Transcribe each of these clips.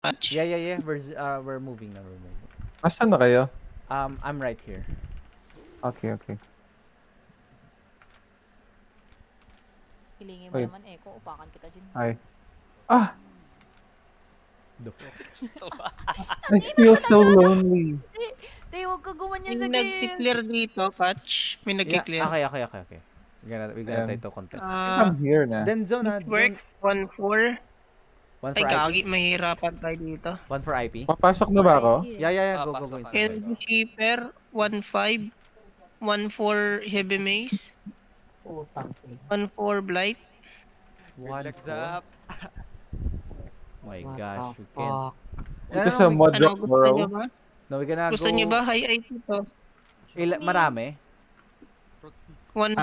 Patch? Yeah. We're moving now. We're moving. Asan na kayo? I'm right here. Okay. Hilingin mo Wait. naman kung upakan kita dyan. Ay. Ah! The fuck? I feel so lonely. Tay, huwag ka gumanyan May sa game. nag-clear dito, Patch. May Yeah, nag-clear. okay. We're gonna try to contest. I'm here na. Then zone ha. Network, 1-4. One Ay, for gagi, IP. mahirapan tayo dito. One for IP. Papasok na ba ako? Yeah. Go. pasok ka. Inside. Energy Shaper, 1-5. 1-4 Heavy Maze. 1-4 Blight. Relax up. My What gosh, the we can't. fuck? Ito sa Modrock, Gusto bro. nyo ba? No, we gonna Gusto go. nyo ba? High IT to. Marami? 1-4.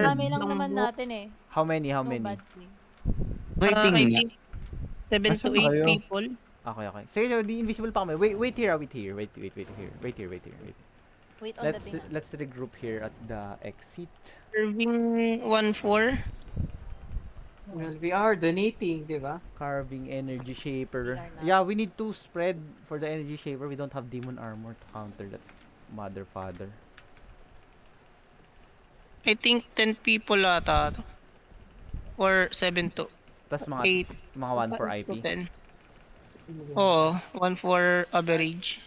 Dami lang naman natin eh. How many? No bad thing. I Waiting. think 7 to Asan ba 8 kayo? people. Okay. Sige, so di invisible pa kami. Wait here. Wait here. Wait on the thing. Let's regroup here at the exit. Serving 1-4. Well, we are donating, di ba? Carving energy shaper. We are not. Yeah, we need to spread for the energy shaper. We don't have demon armor to counter that mother father. I think 10 people ata to. Or 7 to Tas mga 8. mga 1 for IP. 10. Oo, 1 for average.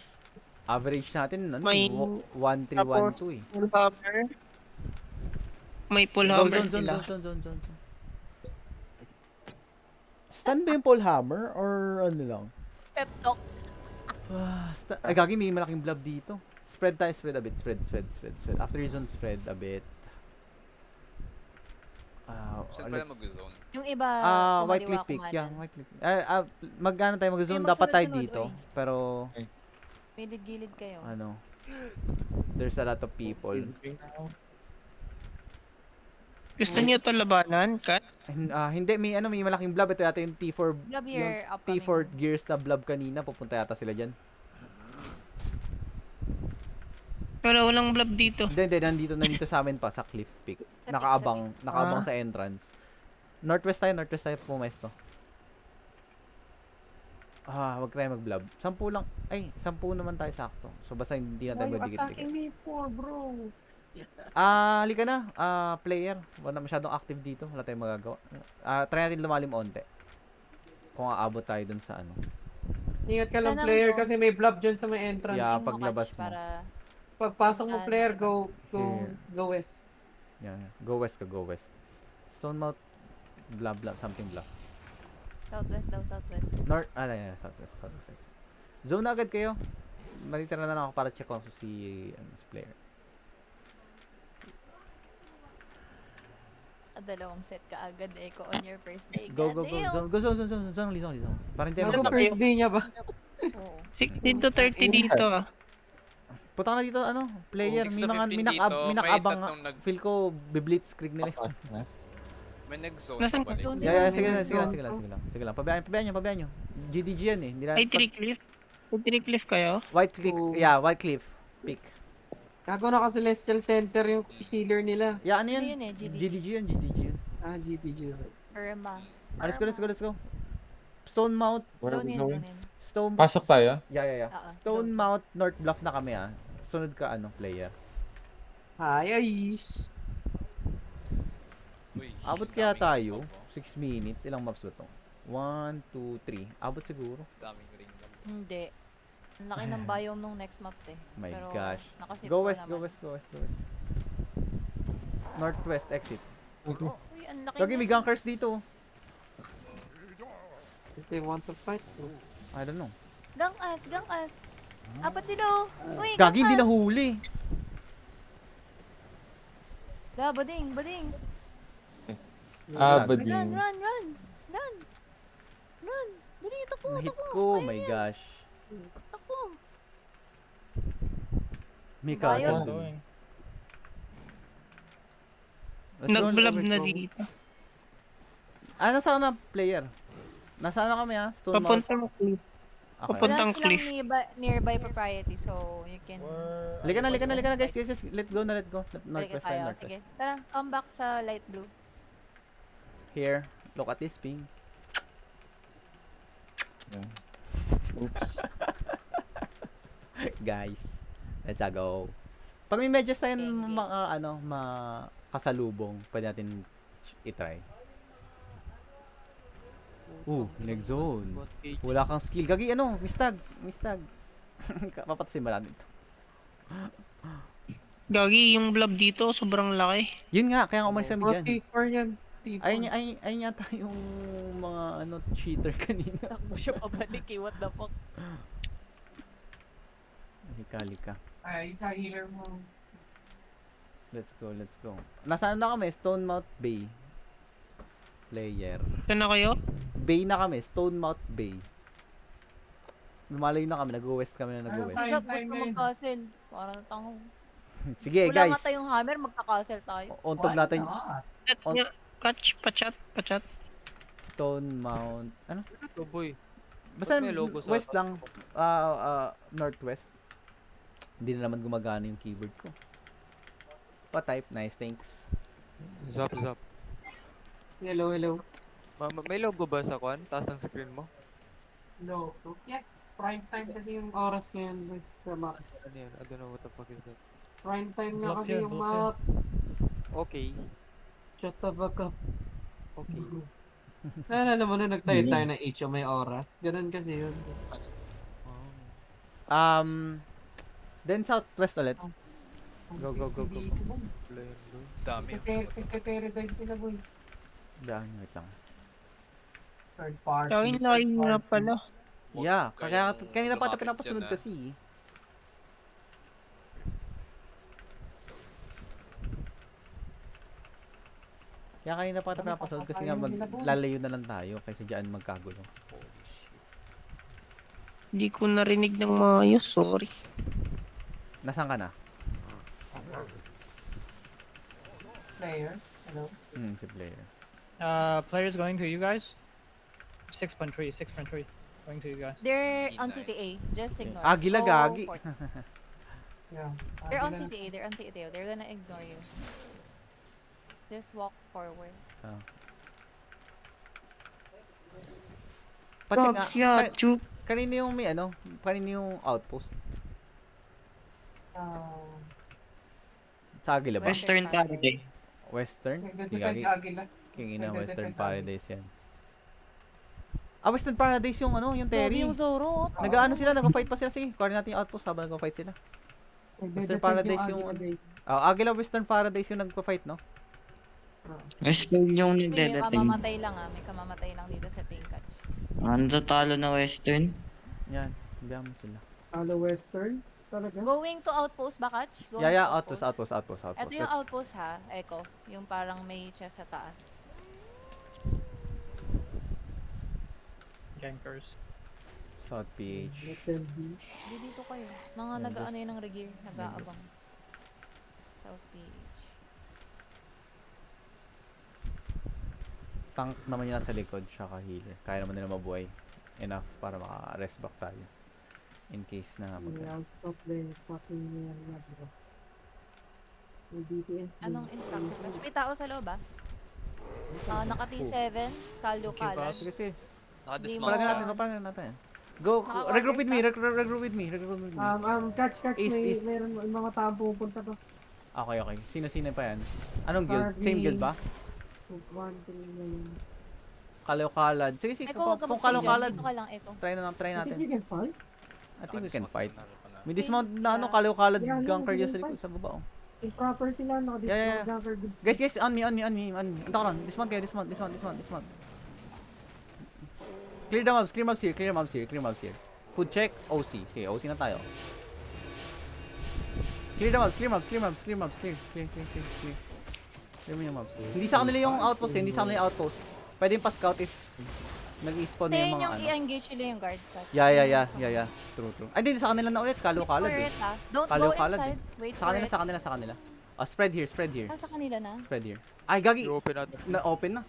Average natin ano, May 1-3-1-2 eh. Full hammer. May full Go, hammer zone. sila. Stun ba yung pole hammer or ano lang? Pep talk. Ay, gagi, may malaking blob dito. Spread a bit. Spread. After your zone, spread a bit. Saan pala mag-zone? Yung iba, White kumaliwa cliff pick. kumanan. Yeah, white cliff. Mag-ano tayo, mag-zone Ay, dapat tayo magsunod-sunod, dito. oy. Pero, Gilid kayo. ano, there's a lot of people. Gusto niyo to labanan, Kat? Hindi, may malaking blob. Ito yata yung T4, Blob here, yung upcoming. T4 gears na blob kanina. Pupunta yata sila dyan. Walang blob dito. Hindi, nandito sa amin pa, sa cliff peak. Sa Nakaabang Ah. sa entrance. Northwest tayo pumesto. Wag tayo mag-blob. 10 lang. Ay, 10 naman tayo sakto. So basta hindi na tayo magdikit-dikit. me for, bro? Halika na. Player. Wala masyadong active dito. Wala tayong magagawa. Try natin lumalim onte. Kung aabot tayo dun sa ano. Ingat ka lang, Sana player, mo- kasi may blob dyan sa may entrance. Yeah, Yung paglabas catch mo. Para... Pagpasok mo, player, Ano? go west. Yan. Go west. Stone Mount. Blah. Something blah. Southwest daw, southwest. North. Southwest. Zone na agad kayo. Matitira na lang ako para check kung si player. Dalawang set ka agad Echo on your first day. Go. Goddamn. Go zone. Para hindi Ako ako. first day niya ba? Oo. 16 to 30 dito ah. Punta ka na dito, player. 6 May to mga 15 may dito, nakabang. may tatlong Feel ko biblitzkrieg nila. May nag-zone Nasaan pa balik. ka? Yeah, Sige, sige lang. Pabayaan nyo. GDG yan eh. Hindi na, Ay, 3 cliff. May 3 cliff kayo? White cliff. Oh. Yeah, white cliff. Pick. Gago naka-celestial sensor yung healer nila. Yeah, ano Ano yan? yun eh, GDG. GDG yan. GTG. Irma. Let's go. Stone Mount. Zone in. Pasok tayo? Yeah. Oo. Stone Mount North Bluff na kami Sunod ka player. Hi, Aish. Uy, Abot kaya daming tayo? mob, oh. 6 minutes. Ilang maps ba to? 1, 2, 3. Abot siguro. Daming ring mob. Hindi. Ang laki ng biome nung next map My Pero, gosh. nakasip Go ko west. naman. Northwest exit. Uy, ang laki Gagi, may gankers dito. If they want to fight. I don't know. Gang us. Apat sila. Uy, Gagi, hindi gang us. nahuli. Bading. Bading. Run. Dali, takbo. Nahit ko. My gosh. Takbo. May Bayo. castle dun. Let's go, Nag-blob let's na go. dito. Nasaan na player? Nasaan na kami Stone Mount. Papuntang cliff. Okay. Papuntang Wala cliff. silang nearby propriety, so you can... Halika na guys. Yes. Let go. Northwest tayo. tayo. Sige. Tara, come back sa light blue. Here. Look at this ping. Oops. Guys, let's go. Pag may medyas tayo kasalubong, pwede natin i-try. Next zone. Wala kang skill. Gagi, mistag. Papatasin ba natin ito? Gagi, yung blob dito, sobrang laki. Yun nga, kaya nga umalis kami dyan. T4 yan. T4. Ayun yata yung mga cheater kanina. Takbo siya pabalik eh. What the fuck? Halika. Ay, sa healer mo. Let's go. Nasaan na kami? Stonemouth Bay. Player. Saan na kayo? Bay na kami. Stonemouth Bay. Lumalayo na kami. Nag-west kami na nag-west. Fine, Sisap, fine, gusto fine. mag-castle. Parang tango. Sige, Wala guys. nga tayong hammer, magka-castle tayo. Untog natin. Chat niya. Pachat. Stonemount. Ano? Ito boy. Basta Ba't may logo sa west lang. Northwest. Hindi na naman gumagana yung keyboard ko. Pa-type. Nice, thanks. Zap. Hello. May logo ba sa kwan? Taas ng screen mo? No. Yeah. Prime time kasi yung oras ngayon boy, sa map. Ano yan? I don't know what the fuck is that. Prime time na Block kasi yan, yung block map. Okay. Shut the fuck up. Okay. Naalala mo na nagtayo tayo ng HO may oras. Ganun kasi yun. Then southwest ulit. Go. Wala yan boy. Dami. Nagpe-paradigm sila boy. Wait lang. Third party. Gagi, layo na pala. Yeah, kaya Kayong kanina pa ito lumapit pinapasunod dyan, kasi. Kaya kanina pa ito pinapasunod kasi nga maglalayo na lang tayo kaysa diyan magkagulo. Holy shit. Hindi ko narinig ng maayos, sorry. Nasaan ka na? Player. Hello. Si player. Players going to you guys. 6.3. Going to you guys. They're on CTA. Just ignore. Agila Go gagi. for it. Yeah. They're on CTA. They're gonna ignore you. Just walk forward. Pati nga, Chup. kanina yung may kanina yung outpost. Sa Agila ba? Western Paradise. Western? Nagdadepend ka Agila. Kingina Nagdadepend Western ka. Paradise yan. Western Paradise yung yung Grabe Terry. yung Zoro. Nag-ano sila, nag-fight pa sila. Sige, kuha natin yung outpost habang nag-fight sila. Nagdadepend Paradise yung- Agila days. Agila Western Paradise yung nag-fight, no? Western yung May nagdadating. kamamatay lang May kamamatay lang dito sa pink catch. Ano talo na Western? Yan, biyahan mo sila. Halo Western? Talaga? Going to outpost ba, Catch? Going Yeah, to outpost. Ito yung outpost ha, Echo. Yung parang may chest sa taas. Gankers. South PH. Hindi. Hindi dito kayo. Mga Yeah, nag-ano just- yun ng regear, nag-aabang. South PH. Tank naman yun nasa likod, tsaka healer. Kaya naman nila mabuhay. Enough para maka-rest back tayo. In case na I'll stop the fucking bro. May DPS din. Anong instructor? Catch? May tao sa loob ah. Naka T7, Kaldo Okay, Kalas. boss. Sige, sige. Naka-dismount Palagan siya. natin, palagan natin. Go, Naka-order regroup with me, stop. regroup with me. Catch, East, may east. meron mga tao pupunta to. Okay. Sino pa yan? Anong guild? Same guild ba? One, three, nine. Kalaw-kalad. Sige, Echo, huwag ka kung mag-stay dyan. kalaw-kalad. Dito ka lang, Echo. Try I think natin. you can fight. I think we can Naka-dismount fight. na, ano ka na. May dismount na kalaw-kalad Yeah, ganker yeah, dyan sa yeah. likod sa baba. If proper sila, Yeah. naka-discount ganker. Guys, on me. Ito ka lang. Dismount kayo, dismount. Clear the mobs here. Food check, OC. Sige, OC na tayo. Clear the mobs. Clear. Clear mo yung mobs. Hindi sa kanila yung outpost. Pwede yung pa-scout if nag-spawn na Hindi, yung yun mga yung i-engage nila yung guard. Catch. Yeah. True. Ay, hindi, sa kanila na ulit. Wait Kalaw-kalad for eh. it ha. Don't Kalaw go kalad inside. Wait Sa for kanila, it. sa kanila. Spread here. Sa kanila na. Spread here. Ay, gagi. I-open natin. Na-open na.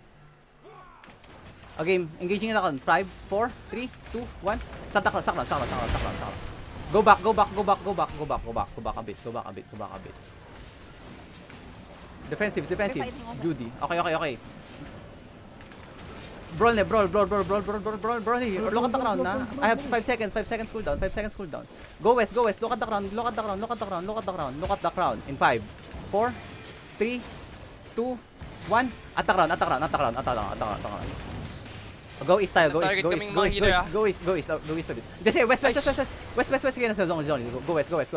Okay, engaging na ako. 5, 4, 3, 2, 1. Sakla. Go back a bit. Defensive. fighting over. Judy. Okay. Brawl na, brawl. Look at the crown na. I have 5 seconds cooldown, 5 seconds cooldown. Go west. Look at the crown. Look at the crown. In 5, 4, 3, 2, 1. At the crown. Go east tayo, Target kaming mga healer, ah. go east a bit. Kasi west again sa zone. Go west. West.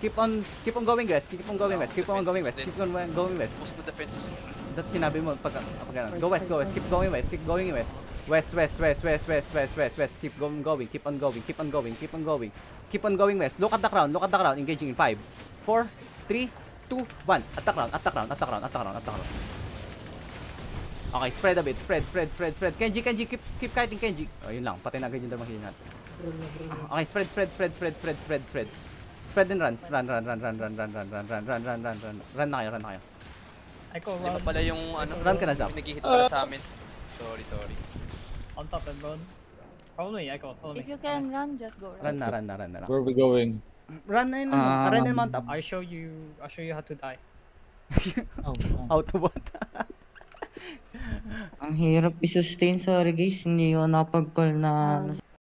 Keep on going west. Keep on going west. Push the defenses. That's sinabi mo pag go west. Keep going west. West. Keep on going west. Look at the crown. Engaging in 5, 4, 3, 2, 1. At the crown. Okay, spread a bit. Spread. Kenji, keep kiting Kenji. Oh, yun lang. Patay na agad yung dalawang healing natin. Okay, spread. Spread and run. Run na kayo. Echo, Di ba run. pala yung Run ka na, Zap. Nag-hit pala sa amin. Sorry. On top and run. Follow me, Echo, follow If me. you can run, just go Run right. na. Where are we going? Run and mount up. I'll show you how to die. How to what? Ang hirap i-sustain, sorry guys, hindi ko napag-call na